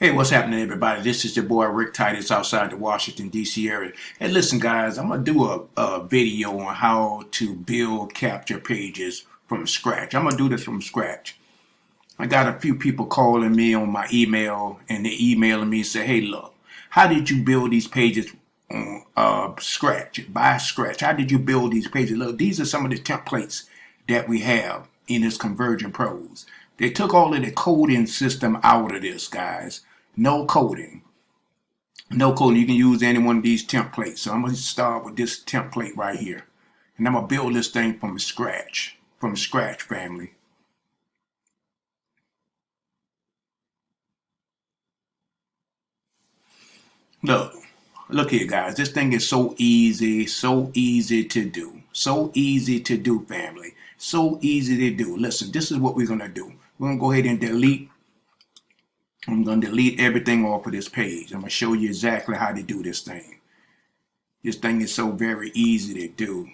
Hey, what's happening, everybody? This is your boy Rick Titus outside the Washington, D.C. area. Hey, listen, guys, I'm going to do a video on how to build capture pages from scratch. I'm going to do this from scratch. I got a few people calling me on my email, and they emailing me and say, hey, look, how did you build these pages on by scratch? How did you build these pages? Look, these are some of the templates that we have in this Conversion Pros. They took all of the coding system out of this, guys. No coding. No coding. You can use any one of these templates. So I'm going to start with this template right here. And I'm going to build this thing from scratch. From scratch, family. Look here, guys. This thing is so easy to do. So easy to do, family. So easy to do. Listen, this is what we're going to do. We're going to go ahead and delete. I'm going to delete everything off of this page. I'm going to show you exactly how to do this thing. This thing is so very easy to do.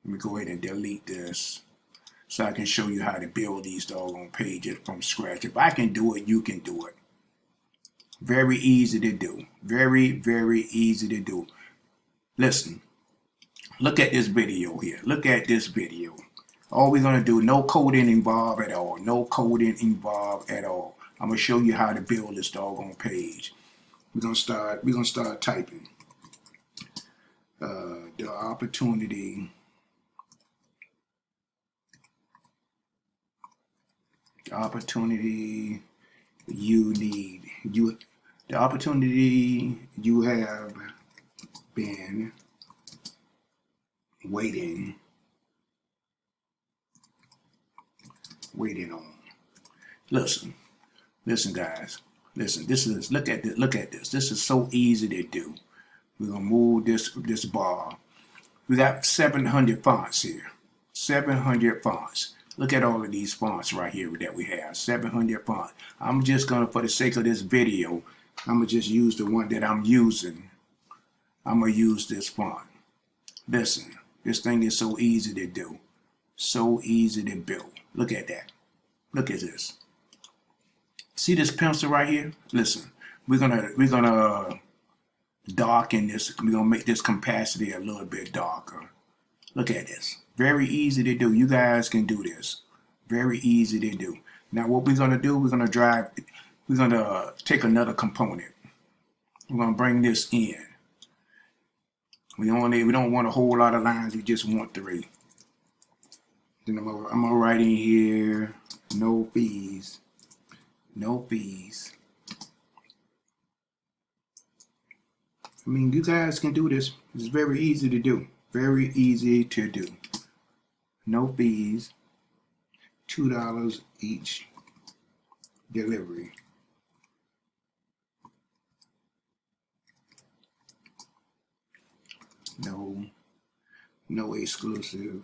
Let me go ahead and delete this so I can show you how to build these doggone pages from scratch. If I can do it, you can do it. Very easy to do. Very, very easy to do. Listen, look at this video here. Look at this video. All we're going to do, no coding involved at all. No coding involved at all. I'm gonna show you how to build this doggone page. We're gonna start typing. The opportunity you need. The opportunity you have been waiting on. Listen, guys. Listen, look at this. This is so easy to do. We're gonna move this bar. We got 700 fonts here. 700 fonts. Look at all of these fonts right here that we have. 700 fonts. I'm just gonna, for the sake of this video, I'm gonna just use the one that I'm using. I'm gonna use this font. Listen, this thing is so easy to do. So easy to build. Look at that. Look at this. See this pencil right here? Listen, we're gonna darken this. We're gonna make this opacity a little bit darker. Look at this. Very easy to do. You guys can do this. Very easy to do. Now what we're gonna do? We're gonna take another component. We're gonna bring this in. We don't want a whole lot of lines. We just want 3. Then I'm gonna write in here no fees. No fees. I mean, you guys can do this. It's very easy to do. Very easy to do. No fees. $2 each delivery. No exclusive.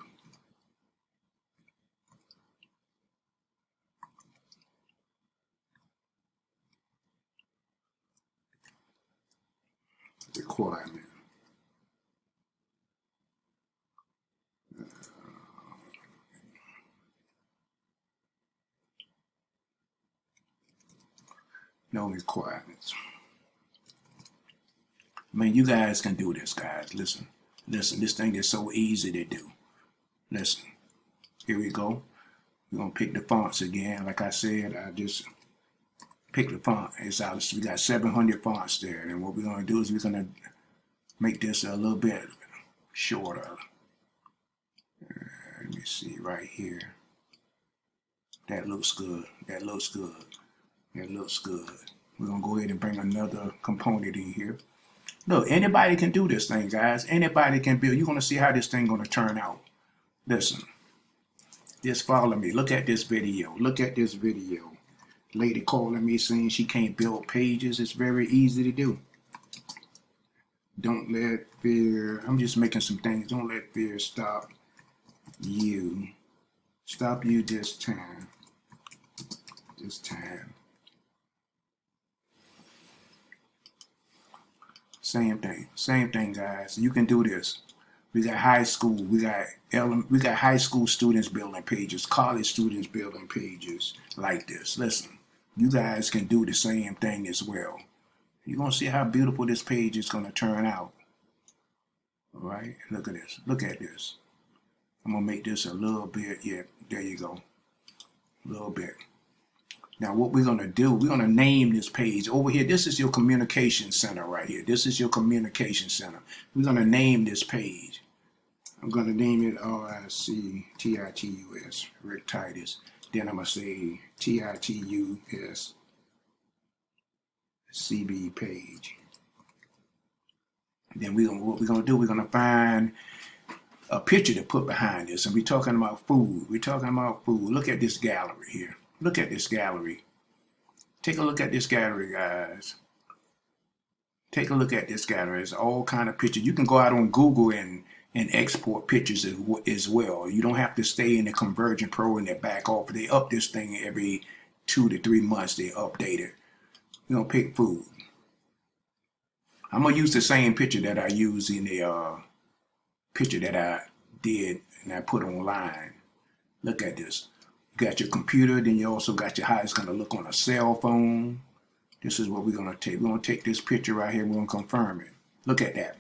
Requirement. No requirements. I mean, you guys can do this, guys. Listen, this thing is so easy to do. Listen, here we go. We're gonna pick the fonts again. Like I said, I just pick the font. It's out. We got 700 fonts there, and what we're gonna do is we're gonna make this a little bit shorter. Let me see right here. That looks good. That looks good. That looks good. We're gonna go ahead and bring another component in here. Look, anybody can do this thing, guys. Anybody can build. You're gonna see how this thing gonna turn out. Listen, just follow me. Look at this video. Look at this video. Lady calling me saying she can't build pages. It's very easy to do. Don't let fear. I'm just making some things. Don't let fear stop you. Stop you this time. This time. Same thing, guys. You can do this. We got high school. We got high school students building pages, college students building pages like this. Listen, you guys can do the same thing as well. You're going to see how beautiful this page is going to turn out. All right, look at this. Look at this. I'm going to make this a little bit. Yeah, there you go. A little bit. Now what we're going to do, we're going to name this page. Over here, this is your communication center right here. This is your communication center. We're going to name this page. I'm going to name it RICTITUS, Rick Titus. Then I'm going to say TITUS CB page. Then what we're going to do, we're going to find a picture to put behind this. And we're talking about food. We're talking about food. Look at this gallery here. Look at this gallery. Take a look at this gallery, guys. Take a look at this gallery. There's all kind of pictures. You can go out on Google and export pictures as well. You don't have to stay in the Convergent Pro and they back off. They up this thing every 2 to 3 months. They update it. We're going to pick food. I'm going to use the same picture that I used in the picture that I did and I put online. Look at this. You got your computer, then you also got your how it's going to look on a cell phone. This is what we're going to take. We're going to take this picture right here. We're going to confirm it. Look at that.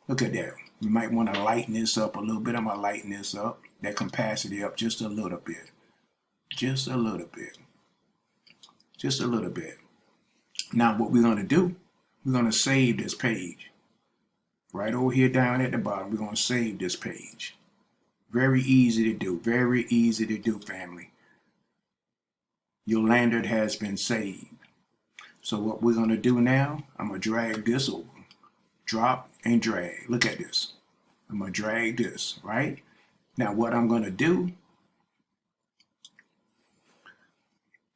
Look at that. You might want to lighten this up a little bit. I'm going to lighten this up, that capacity up just a little bit. Just a little bit. Just a little bit. Now what we're going to do, we're going to save this page. Right over here down at the bottom, we're going to save this page. Very easy to do. Very easy to do, family. Your lanyard has been saved. So what we're going to do now, I'm going to drag this over. Drop and drag. Look at this. I'm going to drag this, right? Now what I'm going to do,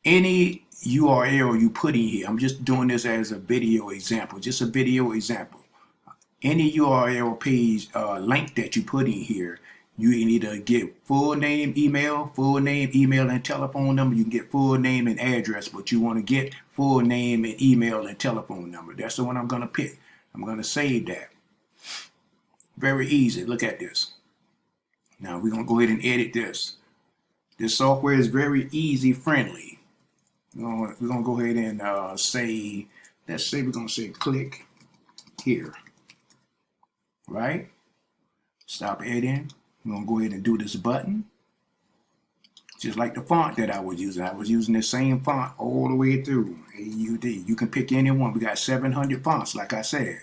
any URL you put in here, I'm just doing this as a video example, just a video example. Any URL page link that you put in here, you can either get full name, email, and telephone number. You can get full name and address, but you want to get full name and email and telephone number. That's the one I'm going to pick. I'm going to save that. Very easy. Look at this. Now we're going to go ahead and edit this. This software is very easy friendly. We're going to go ahead and say, let's say we're going to say click here. Right? Stop editing. I'm going to go ahead and do this button. Just like the font that I was using. I was using the same font all the way through. AUD. You can pick any one. We got 700 fonts, like I said.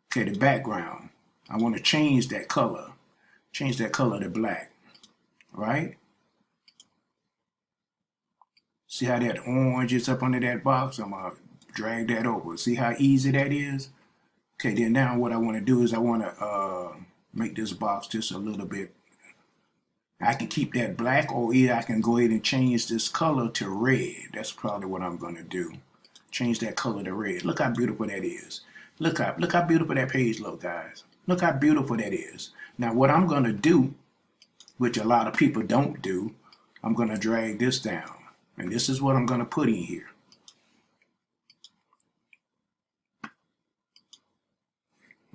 Okay, the background. I want to change that color. Change that color to black. Right? See how that orange is up under that box? I'm going to drag that over. See how easy that is? Okay, then now what I want to do is I want to make this box just a little bit. I can keep that black, or either I can go ahead and change this color to red. That's probably what I'm going to do. Change that color to red. Look how beautiful that is. Look how beautiful that page looks, guys. Look how beautiful that is. Now what I'm going to do, which a lot of people don't do, I'm going to drag this down. And this is what I'm going to put in here.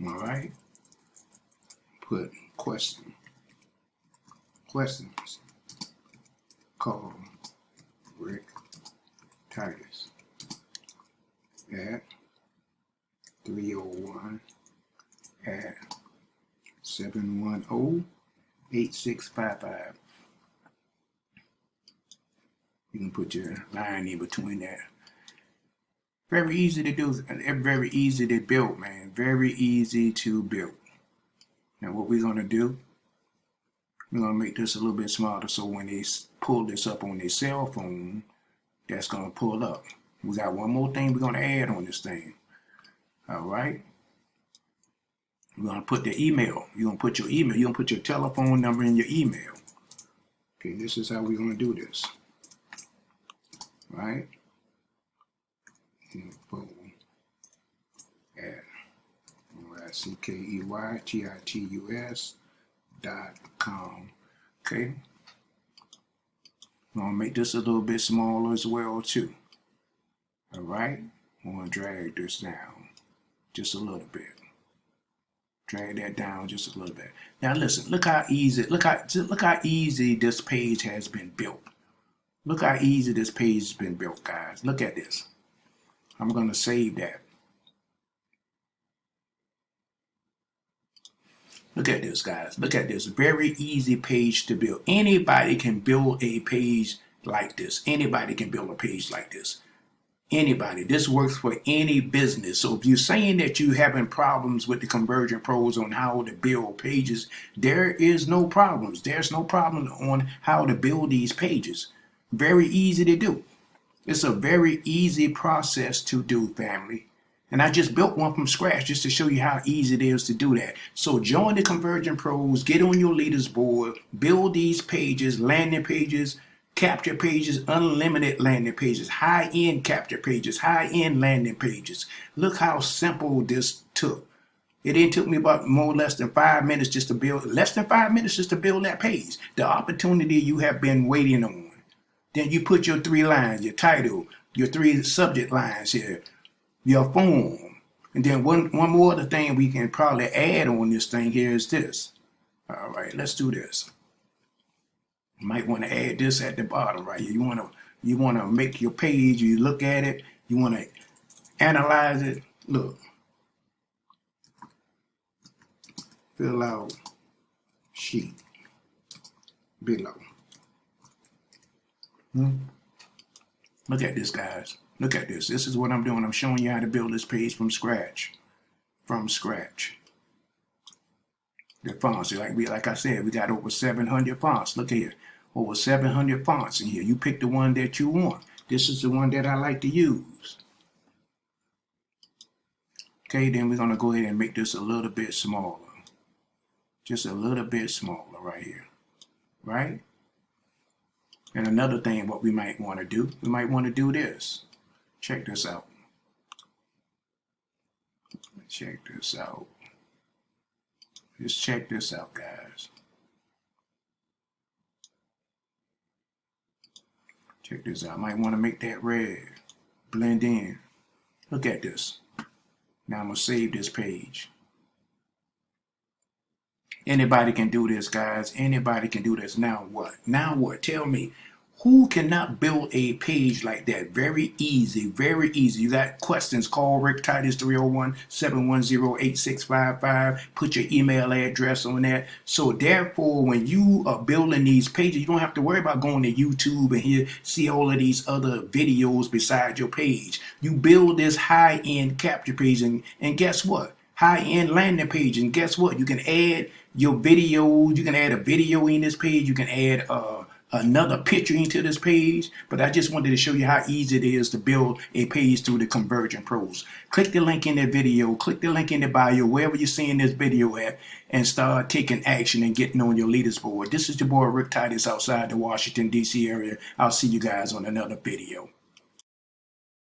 All right. Put questions. Call Rick Titus at 301 at 710-8655. You can put your line in between that. Very easy to do, very easy to build, man. Very easy to build. Now what we're going to do, we're going to make this a little bit smaller so when they pull this up on their cell phone, that's going to pull up. We got one more thing we're going to add on this thing. All right. We're going to put the email. You're going to put your email. You're going to put your telephone number in your email. Okay, this is how we're going to do this. Right? Info at RICKEYTITUS.com. Okay. I'm going to make this a little bit smaller as well too. All right. I'm going to drag this down just a little bit. Drag that down just a little bit. Now listen, look how easy, look how easy this page has been built. Look how easy this page has been built, guys. Look at this. I'm going to save that. Look at this, guys. Look at this. Very easy page to build. Anybody can build a page like this. Anybody can build a page like this. Anybody. This works for any business. So if you're saying that you're having problems with the Conversion Pros on how to build pages, there is no problems. There's no problem on how to build these pages. Very easy to do. It's a very easy process to do, family. And I just built one from scratch just to show you how easy it is to do that. So join the Conversion Pros, get on your leaders board, build these pages, landing pages, capture pages, unlimited landing pages, high-end capture pages, high-end landing pages. Look how simple this took. It took me about more or less than 5 minutes just to build, less than 5 minutes just to build that page. The opportunity you have been waiting on. Then you put your 3 lines, your title, your 3 subject lines here, your form. And then one more other thing we can probably add on this thing here is this. All right, let's do this. You might want to add this at the bottom right here. You want to make your page, you look at it, you want to analyze it. Look. Fill out sheet below. Look at this, guys. Look at this. This is what I'm doing. I'm showing you how to build this page from scratch. From scratch. The fonts, like I said, we got over 700 fonts. Look here. Over 700 fonts in here. You pick the one that you want. This is the one that I like to use. Okay, then we're going to go ahead and make this a little bit smaller. Just a little bit smaller right here. Right? And another thing what we might want to do, we might want to do this. Check this out. Check this out. Just check this out, guys. Check this out. I might want to make that red. Blend in. Look at this. Now I'm going to save this page. Anybody can do this, guys. Anybody can do this. Now what? Now what? Tell me. Who cannot build a page like that? Very easy, very easy. You got questions, call Rick Titus 301-710-8655. Put your email address on that. So therefore, when you are building these pages, you don't have to worry about going to YouTube and here see all of these other videos beside your page. You build this high-end capture page and guess what? High-end landing page, and guess what? You can add your videos. You can add a video in this page. You can add another picture into this page, but I just wanted to show you how easy it is to build a page through the Conversion Pros. Click the link in the video, click the link in the bio, wherever you're seeing this video at, and start taking action and getting on your leaders board. This is your boy Rick Titus outside the Washington, D.C. area. I'll see you guys on another video.